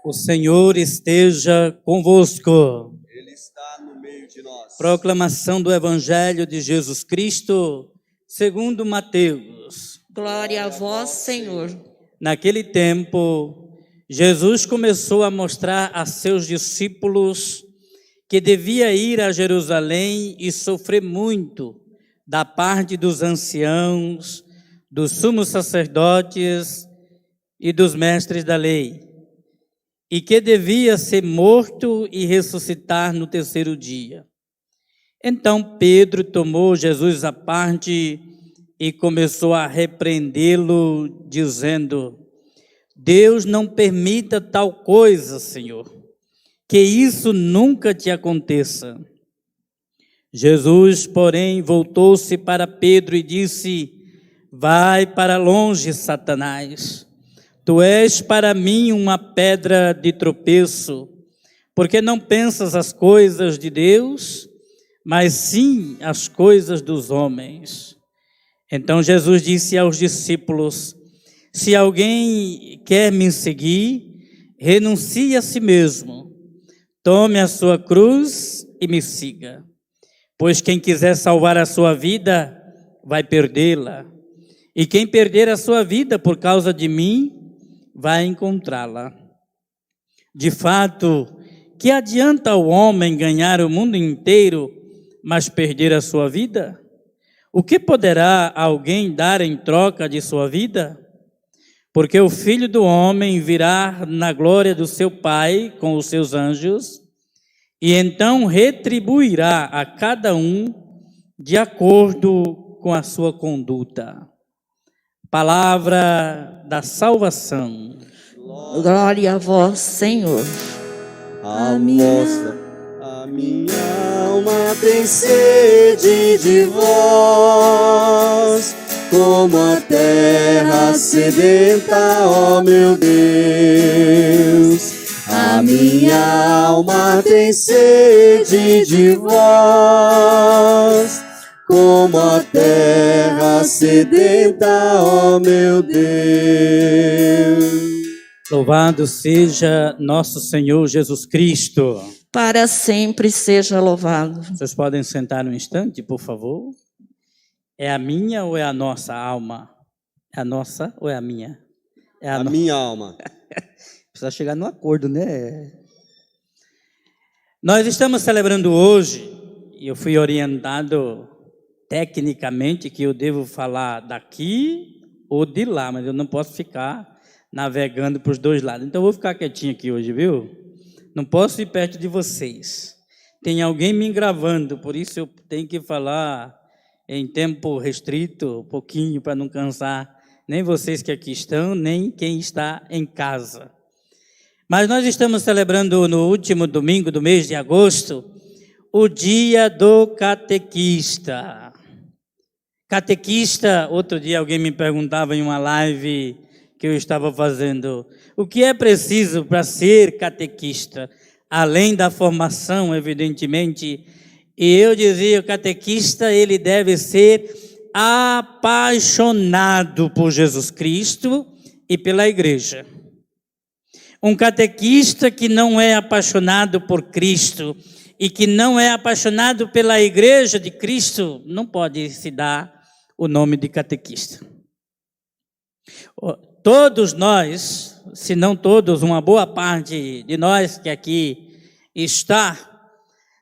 O Senhor esteja convosco. Ele está no meio de nós. Proclamação do Evangelho de Jesus Cristo, segundo Mateus. Glória a vós, Senhor. Naquele tempo, Jesus começou a mostrar a seus discípulos que devia ir a Jerusalém e sofrer muito da parte dos anciãos, dos sumos sacerdotes e dos mestres da lei, e que devia ser morto e ressuscitar no terceiro dia. Então Pedro tomou Jesus à parte e começou a repreendê-lo, dizendo: Deus não permita tal coisa, Senhor, que isso nunca te aconteça. Jesus, porém, voltou-se para Pedro e disse: Vai para longe, Satanás. Tu és para mim uma pedra de tropeço, porque não pensas as coisas de Deus, mas sim as coisas dos homens. Então Jesus disse aos discípulos: Se alguém quer me seguir, renuncie a si mesmo, tome a sua cruz e me siga. Pois quem quiser salvar a sua vida, vai perdê-la. E quem perder a sua vida por causa de mim, vai encontrá-la. De fato, que adianta o homem ganhar o mundo inteiro, mas perder a sua vida? O que poderá alguém dar em troca de sua vida? Porque o Filho do Homem virá na glória do seu Pai com os seus anjos, e então retribuirá a cada um de acordo com a sua conduta. Palavra da salvação. Glória a vós, Senhor. A minha alma tem sede de vós, como a terra sedenta, ó meu Deus. A minha alma tem sede de vós, como a terra sedenta, ó meu Deus. Louvado seja nosso Senhor Jesus Cristo. Para sempre seja louvado. Vocês podem sentar um instante, por favor? É a minha ou é a nossa alma? É a nossa ou é a minha? É a minha alma. Precisa chegar no acordo, né? Nós estamos celebrando hoje, e eu fui orientado tecnicamente que eu devo falar daqui ou de lá, mas eu não posso ficar navegando para os dois lados. Então eu vou ficar quietinho aqui hoje, viu? Não posso ir perto de vocês. Tem alguém me gravando, por isso eu tenho que falar em tempo restrito, um pouquinho, para não cansar nem vocês que aqui estão, nem quem está em casa. Mas nós estamos celebrando no último domingo do mês de agosto o dia do catequista. Catequista, outro dia alguém me perguntava em uma live que eu estava fazendo, o que é preciso para ser catequista? Além da formação, evidentemente, e eu dizia, o catequista, ele deve ser apaixonado por Jesus Cristo e pela igreja. Um catequista que não é apaixonado por Cristo e que não é apaixonado pela igreja de Cristo, não pode se dar o nome de catequista. Todos nós, se não todos, uma boa parte de nós que aqui está,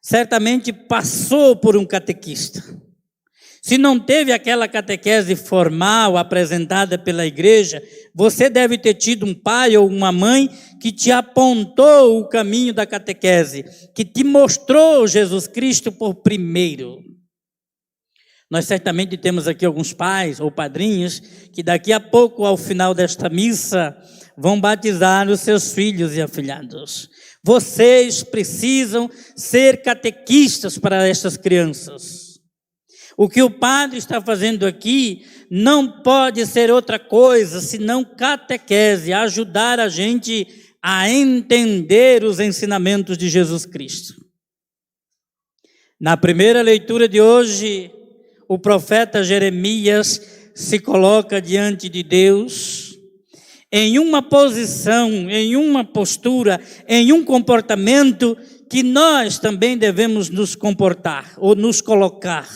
certamente passou por um catequista. Se não teve aquela catequese formal apresentada pela igreja, você deve ter tido um pai ou uma mãe que te apontou o caminho da catequese, que te mostrou Jesus Cristo por primeiro. Nós certamente temos aqui alguns pais ou padrinhos que daqui a pouco, ao final desta missa, vão batizar os seus filhos e afilhados. Vocês precisam ser catequistas para estas crianças. O que o padre está fazendo aqui não pode ser outra coisa senão catequese, ajudar a gente a entender os ensinamentos de Jesus Cristo. Na primeira leitura de hoje, o profeta Jeremias se coloca diante de Deus em uma posição, em uma postura, em um comportamento que nós também devemos nos comportar ou nos colocar.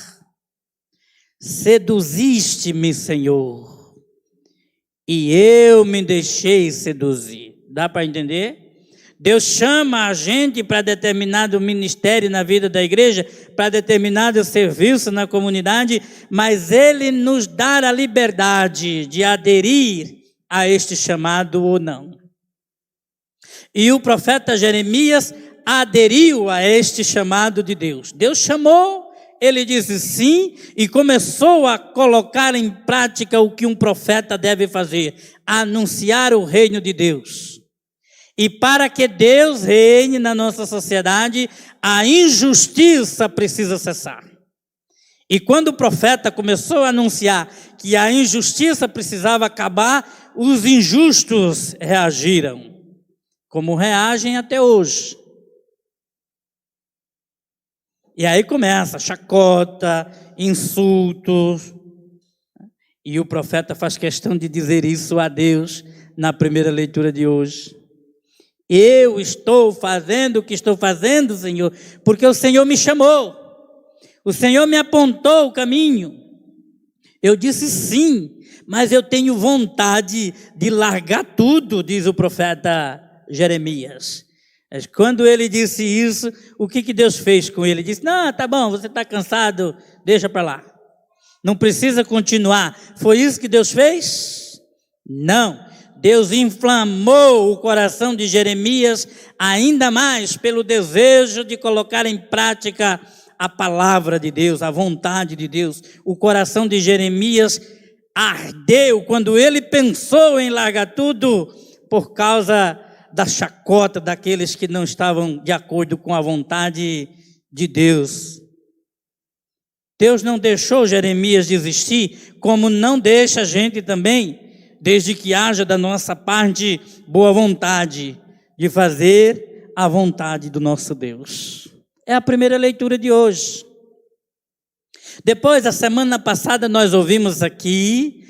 Seduziste-me, Senhor, e eu me deixei seduzir. Dá para entender? Deus chama a gente para determinado ministério na vida da igreja, para determinado serviço na comunidade, mas Ele nos dá a liberdade de aderir a este chamado ou não. E o profeta Jeremias aderiu a este chamado de Deus. Deus chamou, ele disse sim e começou a colocar em prática o que um profeta deve fazer, anunciar o reino de Deus. E para que Deus reine na nossa sociedade, a injustiça precisa cessar. E quando o profeta começou a anunciar que a injustiça precisava acabar, os injustos reagiram, como reagem até hoje. E aí começa chacota, insultos. E o profeta faz questão de dizer isso a Deus na primeira leitura de hoje. Eu estou fazendo o que estou fazendo, Senhor, porque o Senhor me chamou. O Senhor me apontou o caminho. Eu disse sim, mas eu tenho vontade de largar tudo, diz o profeta Jeremias. Mas quando ele disse isso, o que Deus fez com ele? Ele disse, não, tá bom, você está cansado, deixa para lá. Não precisa continuar. Foi isso que Deus fez? Não. Deus inflamou o coração de Jeremias ainda mais pelo desejo de colocar em prática a palavra de Deus, a vontade de Deus. O coração de Jeremias ardeu quando ele pensou em largar tudo por causa da chacota daqueles que não estavam de acordo com a vontade de Deus. Deus não deixou Jeremias desistir, como não deixa a gente também, desde que haja da nossa parte boa vontade de fazer a vontade do nosso Deus. É a primeira leitura de hoje. Depois, a semana passada, nós ouvimos aqui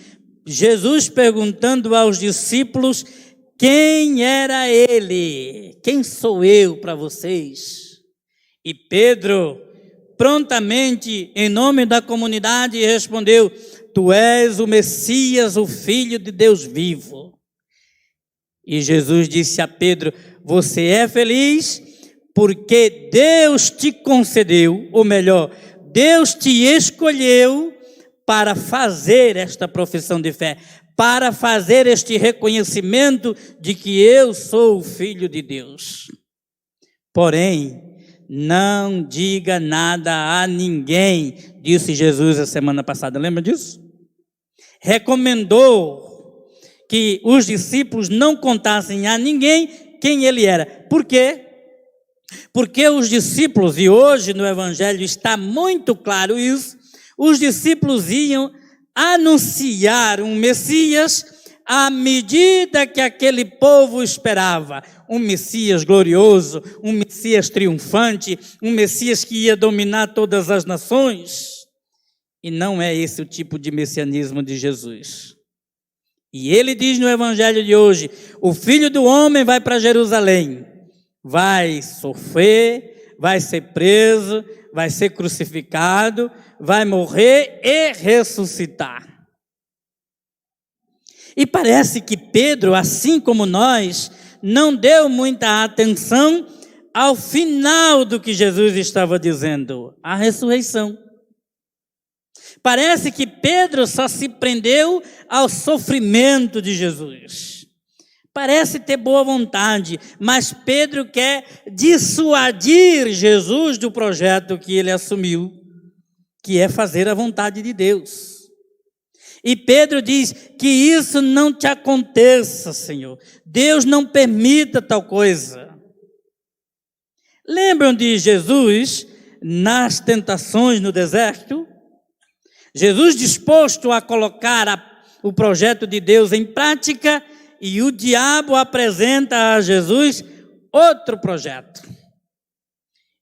Jesus perguntando aos discípulos quem era ele, quem sou eu para vocês? E Pedro, prontamente, em nome da comunidade, respondeu, tu és o Messias, o Filho de Deus vivo. E Jesus disse a Pedro, você é feliz porque Deus te concedeu, ou melhor, Deus te escolheu para fazer esta profissão de fé, para fazer este reconhecimento de que eu sou o Filho de Deus. Porém, não diga nada a ninguém, disse Jesus a semana passada, lembra disso? Recomendou que os discípulos não contassem a ninguém quem ele era. Por quê? Porque os discípulos, e hoje no Evangelho está muito claro isso, os discípulos iam anunciar um Messias à medida que aquele povo esperava. Um Messias glorioso, um Messias triunfante, um Messias que ia dominar todas as nações. E não é esse o tipo de messianismo de Jesus. E ele diz no Evangelho de hoje, o Filho do Homem vai para Jerusalém, vai sofrer, vai ser preso, vai ser crucificado, vai morrer e ressuscitar. E parece que Pedro, assim como nós, não deu muita atenção ao final do que Jesus estava dizendo, a ressurreição. Parece que Pedro só se prendeu ao sofrimento de Jesus. Parece ter boa vontade, mas Pedro quer dissuadir Jesus do projeto que ele assumiu, que é fazer a vontade de Deus. E Pedro diz que isso não te aconteça, Senhor. Deus não permita tal coisa. Lembram de Jesus nas tentações no deserto? Jesus disposto a colocar o projeto de Deus em prática e o diabo apresenta a Jesus outro projeto.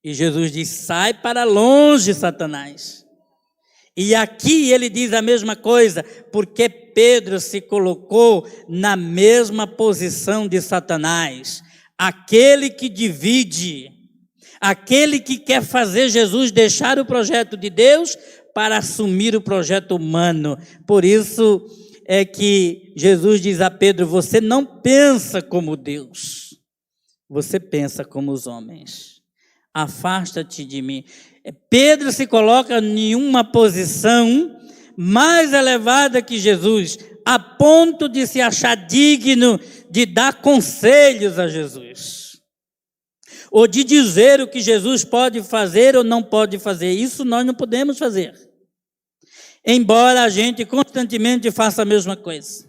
E Jesus diz, sai para longe, Satanás. E aqui ele diz a mesma coisa, porque Pedro se colocou na mesma posição de Satanás, aquele que divide, aquele que quer fazer Jesus deixar o projeto de Deus para assumir o projeto humano. Por isso é que Jesus diz a Pedro: você não pensa como Deus, você pensa como os homens. Afasta-te de mim. Pedro se coloca em uma posição mais elevada que Jesus, a ponto de se achar digno de dar conselhos a Jesus, ou de dizer o que Jesus pode fazer ou não pode fazer. Isso nós não podemos fazer, embora a gente constantemente faça a mesma coisa.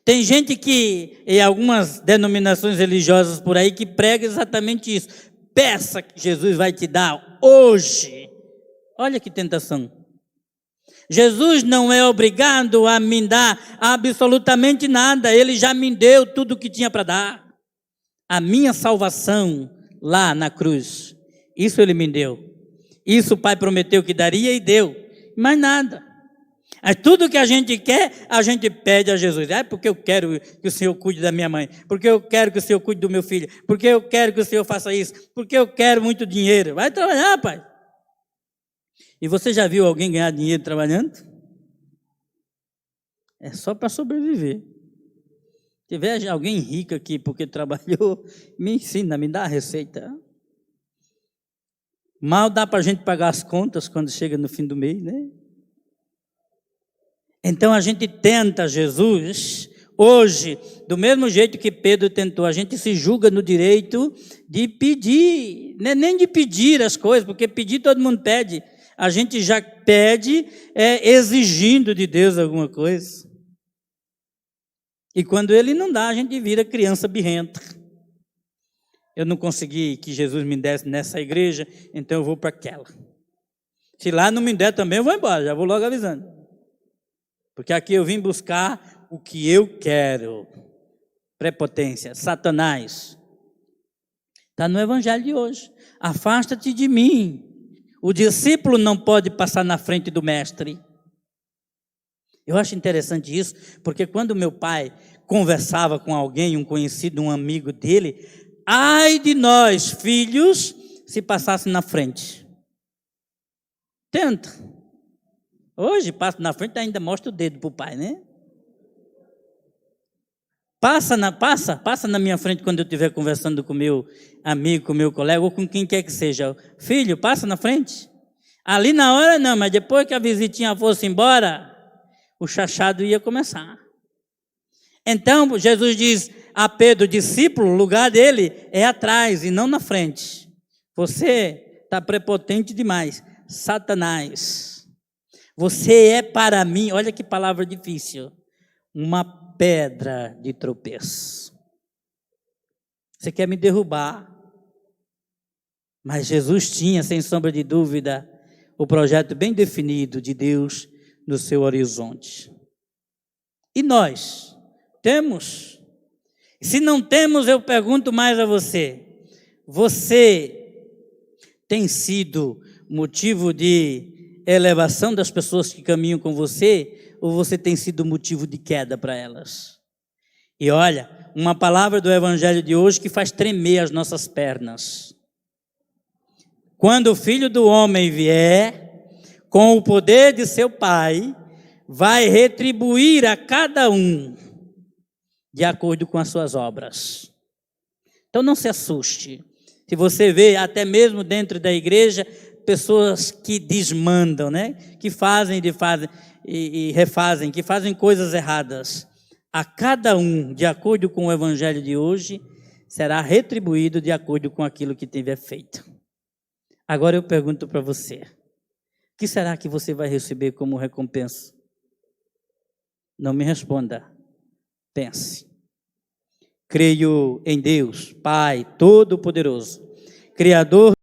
Tem gente que, em algumas denominações religiosas por aí, que prega exatamente isso. Peça que Jesus vai te dar hoje. Olha que tentação. Jesus não é obrigado a me dar absolutamente nada. Ele já me deu tudo o que tinha para dar. A minha salvação lá na cruz, isso ele me deu. Isso o Pai prometeu que daria e deu. Mais nada. Mas tudo que a gente quer, a gente pede a Jesus. Porque eu quero que o Senhor cuide da minha mãe, porque eu quero que o Senhor cuide do meu filho, porque eu quero que o Senhor faça isso, porque eu quero muito dinheiro. Vai trabalhar, pai. E você já viu alguém ganhar dinheiro trabalhando? É só para sobreviver. Se tiver alguém rico aqui porque trabalhou, me ensina, me dá a receita. Mal dá para a gente pagar as contas quando chega no fim do mês, né? Então a gente tenta Jesus hoje, do mesmo jeito que Pedro tentou. A gente se julga no direito de pedir, nem de pedir as coisas, porque pedir todo mundo pede. A gente já pede exigindo de Deus alguma coisa. E quando ele não dá, a gente vira criança birrenta. Eu não consegui que Jesus me desse nessa igreja, então eu vou para aquela. Se lá não me der também, eu vou embora, já vou logo avisando. Porque aqui eu vim buscar o que eu quero. Prepotência, Satanás. Está no evangelho de hoje. Afasta-te de mim. O discípulo não pode passar na frente do mestre. Eu acho interessante isso, porque quando meu pai conversava com alguém, um conhecido, um amigo dele, ai de nós, filhos, se passasse na frente. Tenta. Hoje, passa na frente, ainda mostra o dedo para o pai, né? Passa na minha frente quando eu estiver conversando com meu amigo, com meu colega, ou com quem quer que seja. Filho, passa na frente. Ali na hora não, mas depois que a visitinha fosse embora, o chachado ia começar. Então, Jesus diz a Pedro, discípulo, o lugar dele é atrás e não na frente. Você está prepotente demais. Satanás. Você é para mim, olha que palavra difícil, uma pedra de tropeço. Você quer me derrubar. Mas Jesus tinha, sem sombra de dúvida, o projeto bem definido de Deus no seu horizonte. E nós temos? Se não temos, eu pergunto mais a você. Você tem sido motivo de elevação das pessoas que caminham com você, ou você tem sido motivo de queda para elas? E olha, uma palavra do evangelho de hoje que faz tremer as nossas pernas. Quando o Filho do Homem vier, com o poder de seu Pai, vai retribuir a cada um de acordo com as suas obras. Então não se assuste. Se você vê até mesmo dentro da igreja pessoas que desmandam, né? Que fazem e refazem, que fazem coisas erradas. A cada um, de acordo com o evangelho de hoje, será retribuído de acordo com aquilo que tiver feito. Agora eu pergunto para você, o que será que você vai receber como recompensa? Não me responda, pense. Creio em Deus, Pai Todo-Poderoso, Criador